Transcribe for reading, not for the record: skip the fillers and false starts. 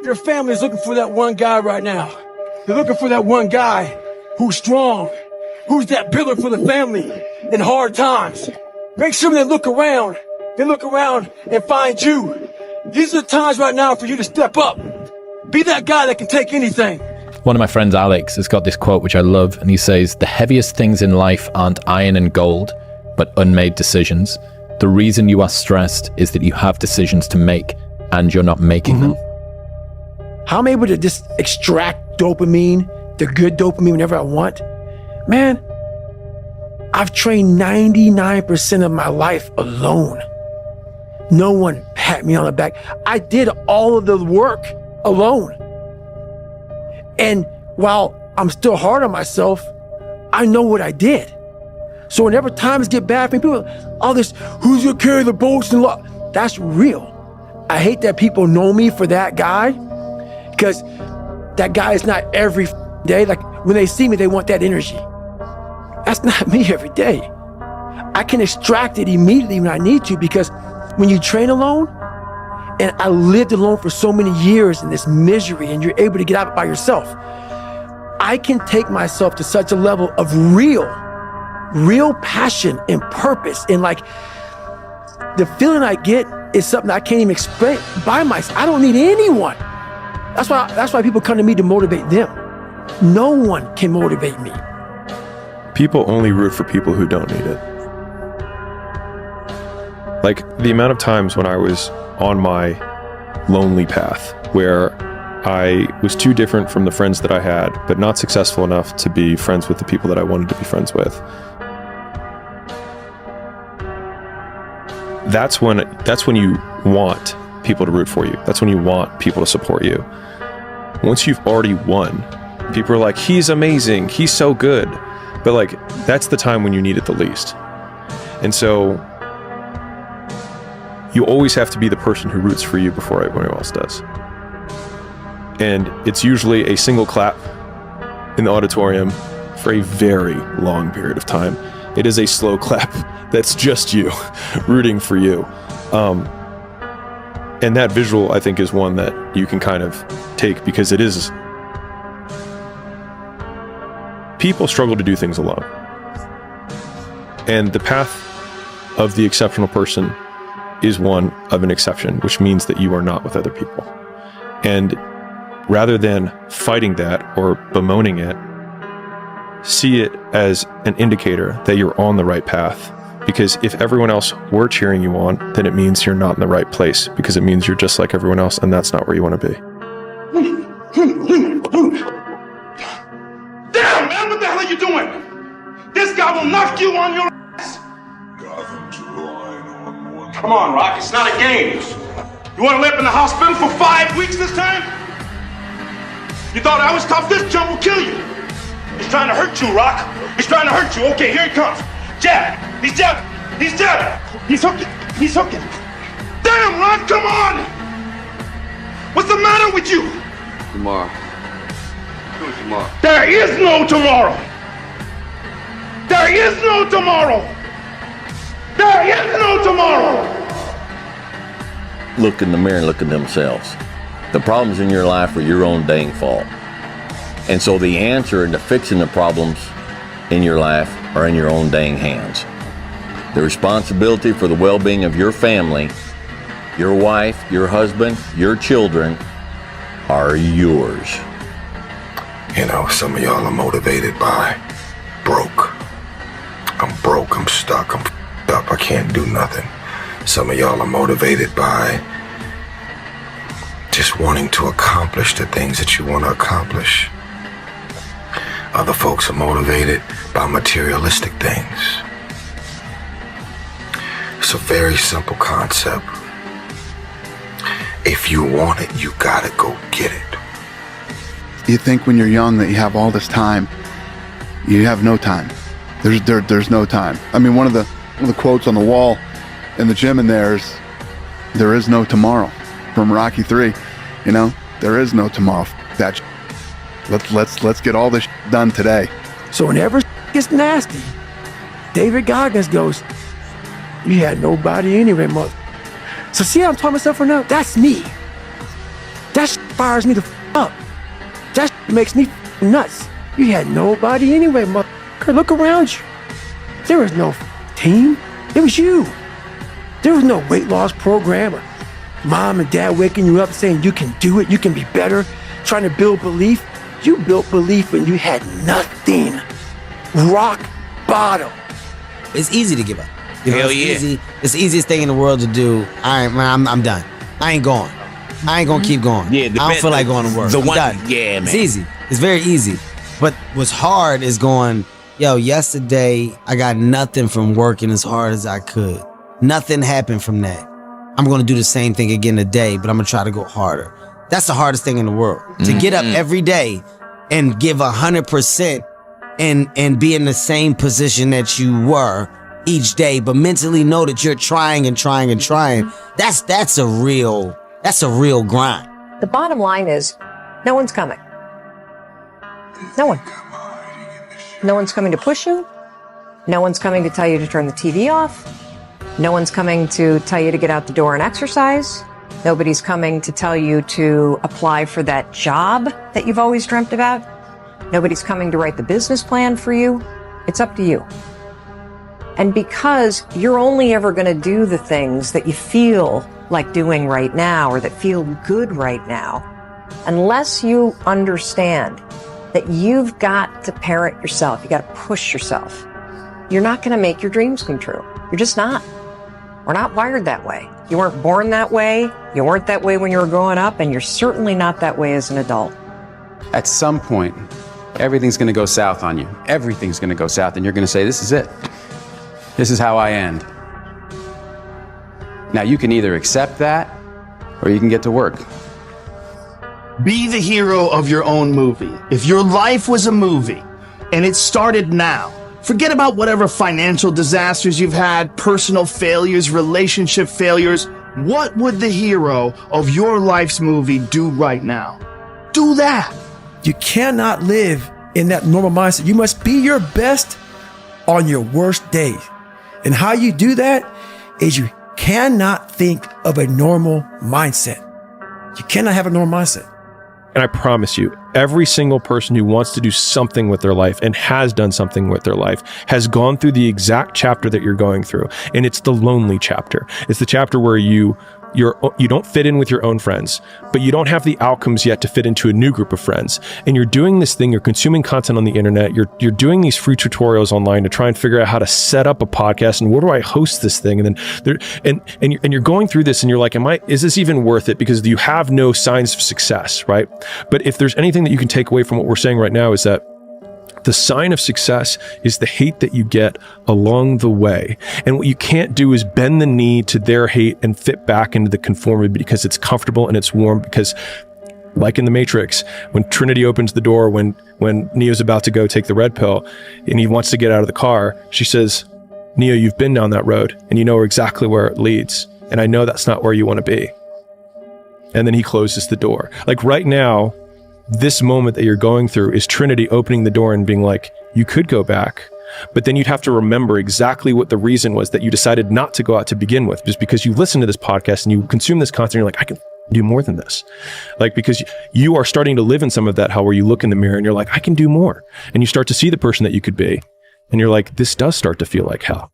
Your family is looking for that one guy right now. They're looking for that one guy who's strong, who's that pillar for the family in hard times. Make sure they look around and find you. These are the times right now for you to step up. Be that guy that can take anything. One of my friends, Alex, has got this quote which I love, and he says, "The heaviest things in life aren't iron and gold, but unmade decisions. The reason you are stressed is that you have decisions to make, and you're not making them." How I'm able to just extract dopamine, the good dopamine whenever I want. Man, I've trained 99% of my life alone. No one pat me on the back. I did all of the work alone. And while I'm still hard on myself, I know what I did. So whenever times get bad for me, people, all this, who's gonna carry the boats and love? That's real. I hate that people know me for that guy, because that guy is not every day. Like when they see me, they want that energy. That's not me every day. I can extract it immediately when I need to, because when you train alone, and I lived alone for so many years in this misery, and you're able to get out by yourself, I can take myself to such a level of real passion and purpose. And like the feeling I get is something I can't even explain by myself. I don't need anyone. That's why people come to me to motivate them. No one can motivate me. People only root for people who don't need it. Like the amount of times when I was on my lonely path where I was too different from the friends that I had, but not successful enough to be friends with the people that I wanted to be friends with. That's when you want people to root for you. That's when you want people to support you. Once you've already won, people are like, he's amazing, he's so good. But like, that's the time when you need it the least. And so you always have to be the person who roots for you before everyone else does. And it's usually a single clap in the auditorium for a very long period of time. It is a slow clap that's just you rooting for you. And that visual, I think, is one that you can kind of take, because it is... People struggle to do things alone. And the path of the exceptional person is one of an exception, which means that you are not with other people. And rather than fighting that or bemoaning it, see it as an indicator that you're on the right path. Because if everyone else were cheering you on, then it means you're not in the right place, because it means you're just like everyone else, and that's not where you want to be. Damn, man, what the hell are you doing? This guy will knock you on your ass. Come on, Rock, it's not a game. You want to live in the hospital for 5 weeks this time? You thought I was tough? This jump will kill you. He's trying to hurt you, Rock. He's trying to hurt you. Okay, here he comes. Jab. He's jabbing. He's jabbing. He's hooking. He's hooking. Damn, Rock, come on! What's the matter with you? Tomorrow. Tomorrow. There is no tomorrow. There is no tomorrow. There is no tomorrow. Look in the mirror and look at themselves. The problems in your life are your own dang fault. And so the answer to fixing the problems in your life are in your own dang hands. The responsibility for the well-being of your family, your wife, your husband, your children are yours. You know, some of y'all are motivated by broke. I'm broke, I'm stuck, I'm f***ed up, I can't do nothing. Some of y'all are motivated by just wanting to accomplish the things that you want to accomplish. Other folks are motivated by materialistic things. It's a very simple concept. If you want it, you gotta go get it. You think when you're young that you have all this time. You have no time. There's no time. I mean, one of the quotes on the wall in the gym in there is no tomorrow, from Rocky 3. You know, there is no tomorrow. That let's get all this done today. So whenever gets nasty, David Goggins goes, "You had nobody anyway, mother." So see how I'm talking myself for now? That's me. That fires me the up. That makes me nuts. You had nobody anyway, motherfucker. Look around you. There was no team. It was you. There was no weight loss program or mom and dad waking you up saying you can do it, you can be better, trying to build belief. You built belief when you had nothing. Rock bottom. It's easy to give up. Hell it's yeah. easy. It's the easiest thing in the world to do. I'm done. I ain't going. I ain't gonna keep going. Yeah, I don't feel like going to work. The one, done. yeah, man. It's easy. It's very easy. But what's hard is going, yo, yesterday I got nothing from working as hard as I could. Nothing happened from that. I'm gonna do the same thing again today, but I'm gonna try to go harder. That's the hardest thing in the world. To get up every day and give 100% and be in the same position that you were each day, but mentally know that you're trying and trying and trying. That's a real grind. The bottom line is, no one's coming. No one. No one's coming to push you. No one's coming to tell you to turn the TV off. No one's coming to tell you to get out the door and exercise. Nobody's coming to tell you to apply for that job that you've always dreamt about. Nobody's coming to write the business plan for you. It's up to you. And because you're only ever going to do the things that you feel like doing right now or that feel good right now, unless you understand that you've got to parent yourself, you got to push yourself, you're not going to make your dreams come true. You're just not. We're not wired that way. You weren't born that way. You weren't that way when you were growing up, and you're certainly not that way as an adult. At some point, everything's going to go south on you. Everything's going to go south, and you're going to say, this is it. This is how I end. Now, you can either accept that, or you can get to work. Be the hero of your own movie. If your life was a movie, and it started now, forget about whatever financial disasters you've had, personal failures, relationship failures. What would the hero of your life's movie do right now? Do that. You cannot live in that normal mindset. You must be your best on your worst day. And how you do that is you cannot think of a normal mindset. You cannot have a normal mindset. And I promise you, every single person who wants to do something with their life and has done something with their life has gone through the exact chapter that you're going through. And it's the lonely chapter. It's the chapter where you don't fit in with your own friends, but you don't have the outcomes yet to fit into a new group of friends. And you're doing this thing, you're consuming content on the internet, you're doing these free tutorials online to try and figure out how to set up a podcast and where do I host this thing? And then you're going through this and you're like, is this even worth it? Because you have no signs of success, right? But if there's anything that you can take away from what we're saying right now is that the sign of success is the hate that you get along the way. And what you can't do is bend the knee to their hate and fit back into the conformity because it's comfortable and it's warm. Because like in the Matrix, when Trinity opens the door, when Neo's about to go take the red pill and he wants to get out of the car, she says, Neo, you've been down that road and you know exactly where it leads. And I know that's not where you want to be. And then he closes the door. Like right now, this moment that you're going through is Trinity opening the door and being like, you could go back, but then you'd have to remember exactly what the reason was that you decided not to go out to begin with, just because you listen to this podcast and you consume this content, you're like, I can do more than this. Like, because you are starting to live in some of that hell where you look in the mirror and you're like, I can do more. And you start to see the person that you could be. And you're like, this does start to feel like hell.